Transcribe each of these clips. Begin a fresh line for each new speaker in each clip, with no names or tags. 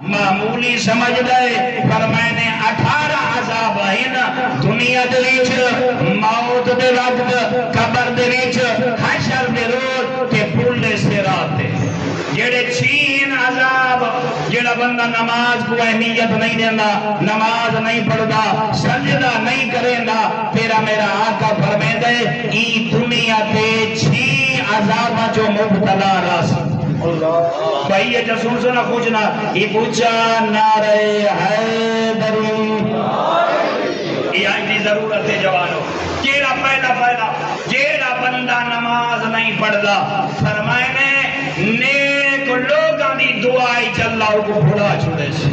معمولی سمجھ گئے پر میں نے 18 عذاب ہیں دنیا دے وچ موت دے وقت قبر دے وچ حشر دے روز تے پھولے صراط تے جڑے 6 عذاب جڑا بندہ نماز کو اہمیت نہیں دیندا نماز نہیں پڑھدا سجدہ نہیں کریندا تیرا میرا آقا فرمیندا ہے ای دنیا تے 6 عذاب جو مبتلا راس بھائی یہ جسوس نہ خوجنا یہ پوچھا نعرہ حیدری یہ آئی ضرورت ہے جوانو جیڑا پہلا جیڑا بندہ نماز نہیں پڑھدا فرمائے نے نیک لوگاں دی دعائی چلا کو بھولا چھوڑے سے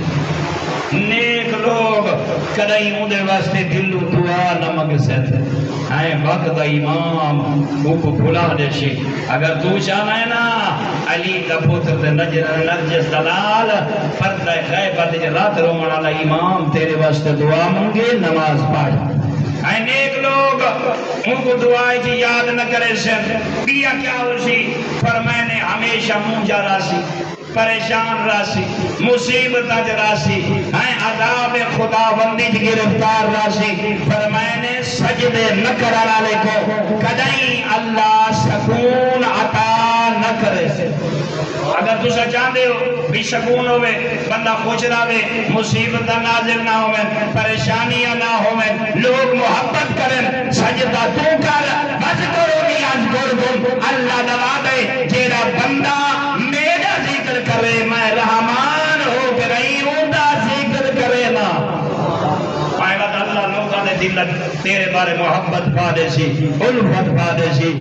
نیک لوگ کدائی اون دے واسطے دلو دعا نہ منگ سکتے آئے وقت امام کو بھولا دے سی اگر تو چاہنا ہے نا علی کا پتر تے نرجس دلال پردہ غیبت رات رومن والا امام تیرے واسطے دعا منگے نماز پڑھ اے نیک لوگ ان کو دعائیں کی یاد نہ کرے سے کیا کیا ہوسی فرمائے نے ہمیشہ منجا راسی پریشان راسی مصیبت راسی عذاب خدا بندی گرفتار راسی فرمائے نے سجدے نہ کرانا لے کو کدائی اللہ سکون عطا نہ کرے سے اگر تو چاہتے ہو بھی سکون ہوئے بندہ خوش رہے مصیبت نازل نہ ہوئے پریشانیاں نہ ہوئے لوگ محبت کریں سجدہ تو کر بس کرو گی آج گردن اللہ دوا دے جیرا بندہ میرا ذکر کرے میں رحمان ہو کر ہوں دا ذکر کرے نا پائے گا اللہ لوگاں نے دل تیرے بارے محبت پا دے سی الفت پا دے سی